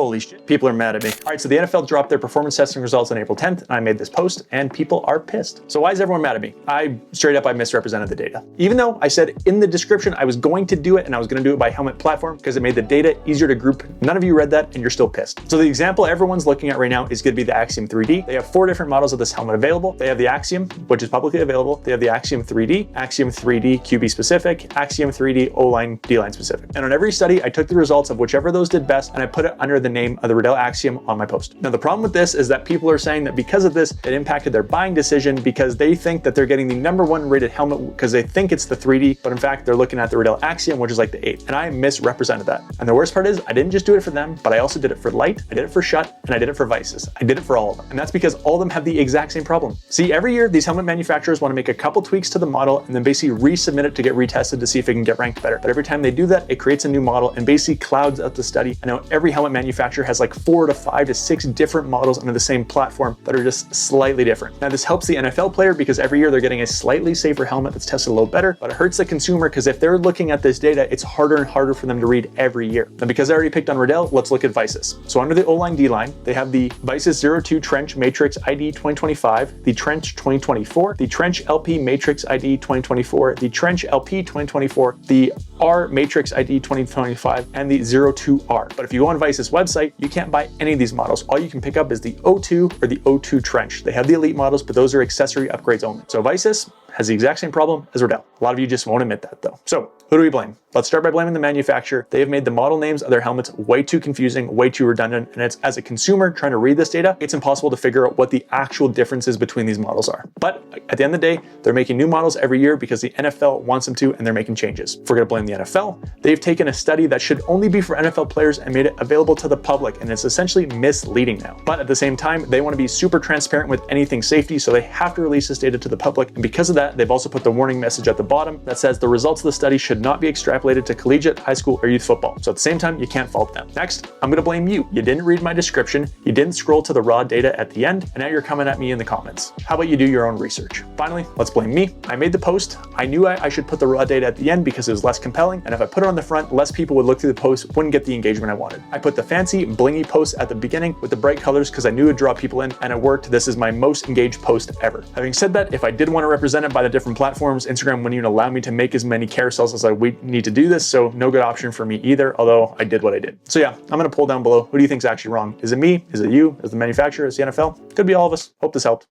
Holy shit, people are mad at me. All right, so the NFL dropped their performance testing results on April 10th, and I made this post, and people are pissed. So why is everyone mad at me? I misrepresented the data. Even though I said in the description I was going to do it, and I was going to do it by helmet platform because it made the data easier to group, none of you read that, and you're still pissed. So the example everyone's looking at right now is going to be the Axiom 3D. They have 4 different models of this helmet available. They have the Axiom, which is publicly available. They have the Axiom 3D, Axiom 3D QB specific, Axiom 3D O-line, D-line specific. And on every study, I took the results of whichever of those did best, and I put it under the name of the Riddell Axiom on my post. Now, the problem with this is that people are saying that because of this, it impacted their buying decision because they think that they're getting the #1 rated helmet because they think it's the 3D, but in fact, they're looking at the Riddell Axiom, which is like the 8th. And I misrepresented that. And the worst part is I didn't just do it for them, but I also did it for Light, I did it for Shut, and I did it for Vices. I did it for all of them. And that's because all of them have the exact same problem. See, every year, these helmet manufacturers want to make a couple tweaks to the model and then basically resubmit it to get retested to see if it can get ranked better. But every time they do that, it creates a new model and basically clouds out the study. I know every helmet manufacturer has like 4 to 5 to 6 different models under the same platform that are just slightly different. Now, this helps the NFL player because every year they're getting a slightly safer helmet that's tested a little better, but it hurts the consumer because if they're looking at this data, it's harder and harder for them to read every year. Now, because I already picked on Riddell, let's look at Vices. So under the O-line D-line, they have the Vices 02 Trench Matrix ID 2025, the Trench 2024, the Trench LP Matrix ID 2024, the Trench LP 2024, the R Matrix ID 2025, and the 02R. But if you go on Vices website, you can't buy any of these models. All you can pick up is the O2 or the O2 Trench. They have the elite models, but those are accessory upgrades only. So Vices has the exact same problem as Riddell. A lot of you just won't admit that though. So who do we blame? Let's start by blaming the manufacturer. They have made the model names of their helmets way too confusing, way too redundant, and it's, as a consumer trying to read this data, it's impossible to figure out what the actual differences between these models are. But at the end of the day, they're making new models every year because the NFL wants them to, and they're making changes. If we're gonna blame the NFL, they've taken a study that should only be for NFL players and made it available to the public, and it's essentially misleading now. But at the same time, they want to be super transparent with anything safety, so they have to release this data to the public, and because of that, they've also put the warning message at the bottom that says the results of the study should not be extrapolated to collegiate, high school, or youth football. So at the same time, you can't fault them. Next, I'm gonna blame you. You didn't read my description, you didn't scroll to the raw data at the end, and now you're coming at me in the comments. How about you do your own research? Finally, let's blame me. I made the post. I knew I should put the raw data at the end because it was less compelling, and if I put it on the front, less people would look through the post, wouldn't get the engagement I wanted. I put the fancy, blingy post at the beginning with the bright colors because I knew it would draw people in, and it worked. This is my most engaged post ever. Having said that, if I did want to represent it by the different platforms, Instagram wouldn't even allow me to make as many carousels as I would need to do this, so no good option for me either, although I did what I did. So yeah, I'm gonna poll down below. Who do you think is actually wrong? Is it me? Is it you? Is it the manufacturer? Is it the NFL? Could be all of us. Hope this helped.